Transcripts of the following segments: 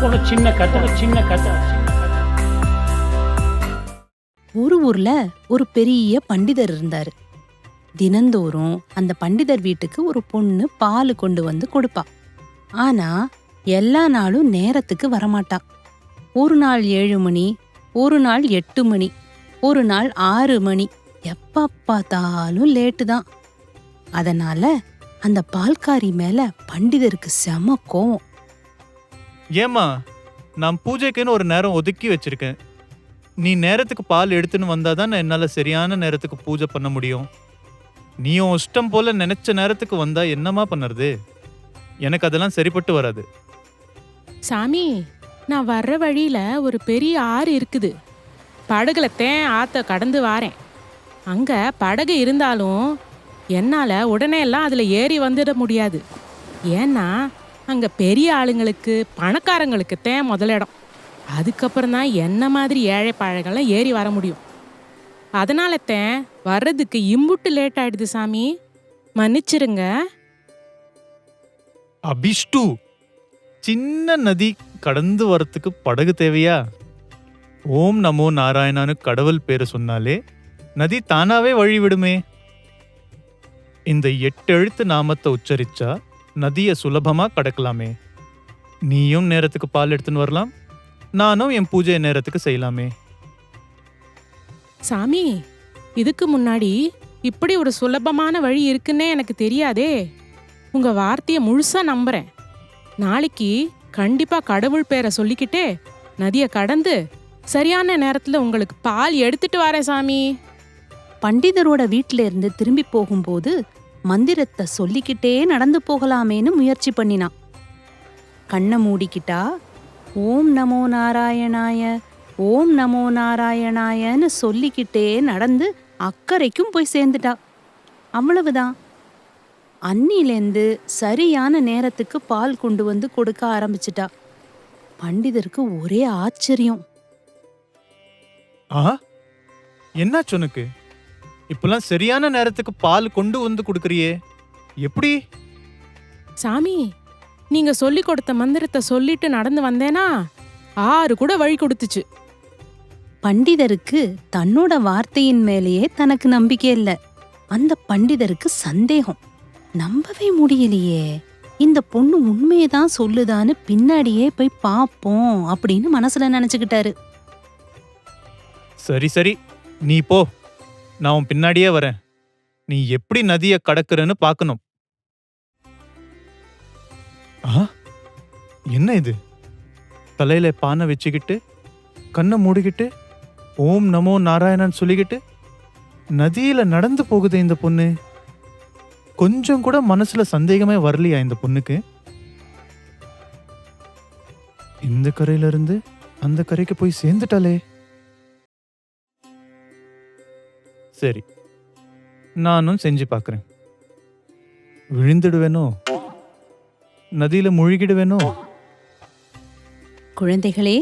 ఒక చిన్న కథ. ஒரு ஊர்ல ஒரு பெரிய பண்டிதர் இருந்தாரு. தினந்தோறும் அந்த பண்டிதர் வீட்டுக்கு ஒரு பொண்ணு பால் கொண்டு வந்து கொடுப்பா. ஆனா எல்லா நாளும் நேரத்துக்கு வரமாட்டா. ஒரு நாள் 7 மணி, ஒரு நாள் 8 மணி, ஒரு நாள் 6 மணி, எப்ப பார்த்தாலும் லேட்டு தான். அதனால அந்த பால்காரி மேல பண்டிதருக்கு செம கோவம். ஏம்மா, நான் பூஜைக்குன்னு ஒரு நேரம் ஒதுக்கி வச்சிருக்கேன். நீ நேரத்துக்கு பால் எடுத்துன்னு வந்தாதான் என்னால சரியான நேரத்துக்கு பூஜை பண்ண முடியும். நீயும் இஷ்டம் போல நினைச்ச நேரத்துக்கு வந்தா என்னமா பண்ணுறது? எனக்கு அதெல்லாம் சரிப்பட்டு வராது. சாமி, நான் வர்ற வழியில ஒரு பெரிய ஆறு இருக்குது. படகுலத்தேன் ஆத்த கடந்து வாரேன். அங்க படகு இருந்தாலும் என்னால உடனே எல்லாம் அதுல ஏறி வந்துட முடியாது. ஏன்னா அங்க பெரிய ஆளுங்களுக்கு, பணக்காரங்களுக்கு தேன் முதலிடம். அதுக்கப்புறம் தான் என்ன மாதிரி ஏழை பாழைகள்லாம் ஏறி வர முடியும். அதனால தேன் வர்றதுக்கு இம்புட்டு லேட் ஆயிடுது சாமி, மன்னிச்சிருங்க. அபிஷ்டு, சின்ன நதி கடந்து வரத்துக்கு படகு தேவையா? ஓம் நமோ நாராயணான்னு கடவுள் பேரை சொன்னாலே நதி தானாவே வழி விடுமே. இந்த 8 எழுத்து நாமத்தை உச்சரிச்சா நதியை சுலபமா கடக்கலாமே. நீயும் நேரத்துக்கு பால் எடுத்துன்னு வரலாம், நானும் என் பூஜையை நேரத்துக்கு செய்யலாமே. சாமி, இதுக்கு முன்னாடி இப்படி ஒரு சுலபமான வழி இருக்குன்னே எனக்கு தெரியாதே. உங்க வார்த்தையை முழுசா நம்புறேன். நாளைக்கு கண்டிப்பா கடவுள் பேரை சொல்லிக்கிட்டே நதியை கடந்து சரியான நேரத்துல உங்களுக்கு பால் எடுத்துட்டு வரேன் சாமி. பண்டிதரோட வீட்ல இருந்து திரும்பி போகும்போது மந்திரத்தை சொல்லிக்கிட்டே நடந்து போகலாமேன்னு முயற்சி பண்ணினான். கண்ணை மூடிக்கிட்டா ஓம் நமோ நாராயணாய, ஓம் நமோ நாராயணாயன்னு சொல்லிக்கிட்டே நடந்து அக்கறைக்கும் போய் சேர்ந்துட்டா. அவ்வளவுதான். அன்னிலேந்து சரியான நேரத்துக்கு பால் கொண்டு வந்து கொடுக்க ஆரம்பிச்சிட்டா. பண்டிதருக்கு ஒரே ஆச்சரியம். என்னாச்சு உனக்கு? இப்பெல்லாம் சரியான நேரத்துக்கு பால் கொண்டு வந்து கொடுக்கறியே, எப்படி? சாமி, நீங்க சொல்லி கொடுத்த மந்திரத்தை சொல்லிட்டு நடந்து வந்தேனா ஆறு கூட வழி கொடுத்துச்சு. பண்டிதருக்கு தன்னோட வார்த்தையின் மேலேயே தனக்கு நம்பிக்கை இல்ல. அந்த பண்டிதருக்கு சந்தேகம். நம்பவே முடியலையே, இந்த பொண்ணு உண்மையதான் சொல்லுதான்னு பின்னாடியே போய் பாப்போம் அப்படின்னு மனசுல நினைச்சுக்கிட்டாரு. சரி சரி, நீ போ, நான் உன் பின்னாடியே வரேன். நீ எப்படி நதியை கடக்குறன்னு பார்க்கணும். என்ன இது? தலையில பானை வச்சுக்கிட்டு, கண்ணை மூடிக்கிட்டு, ஓம் நமோ நாராயணன் சொல்லிக்கிட்டு நதியில நடந்து போகுது இந்த பொண்ணு. கொஞ்சம் கூட மனசுல சந்தேகமே வரலையா இந்த பொண்ணுக்கு? இந்த கரையில இருந்து அந்த கரைக்கு போய் சேர்ந்துட்டாளே. சரி, நானும் செஞ்சு பார்க்குறேன். விழுந்துடுவேனோ, நதியில முழுகிடுவேனோ? குழந்தைகளே,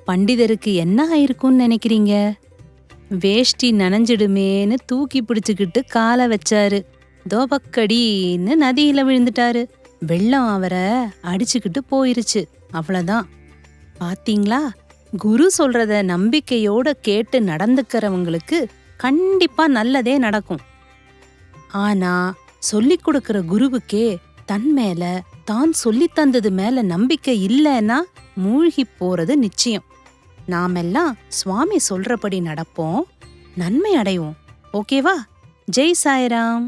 பண்டிதருக்கு என்ன ஆயிருக்கும்னு நினைக்கிறீங்க? வேஷ்டி நனைஞ்சிடுமேன்னு தூக்கி பிடிச்சுக்கிட்டு காலை வச்சாரு. தோபக்கடின்னு நதியில விழுந்துட்டாரு. வெள்ளம் அவரை அடிச்சுக்கிட்டு போயிருச்சு. அவ்வளவுதான். பாத்தீங்களா? குரு சொல்றத நம்பிக்கையோட கேட்டு நடந்துக்கிறவங்களுக்கு கண்டிப்பா நல்லதே நடக்கும். ஆனா சொல்லிக் கொடுக்கிற குருவுக்கே தன் மேல, தான் சொல்லி தந்தது மேல நம்பிக்கை இல்லைன்னா மூழ்கி போறது நிச்சயம். நாமெல்லாம் சுவாமி சொல்றபடி நடப்போம், நன்மை அடைவோம். ஓகேவா? ஜெய் சாய்ராம்.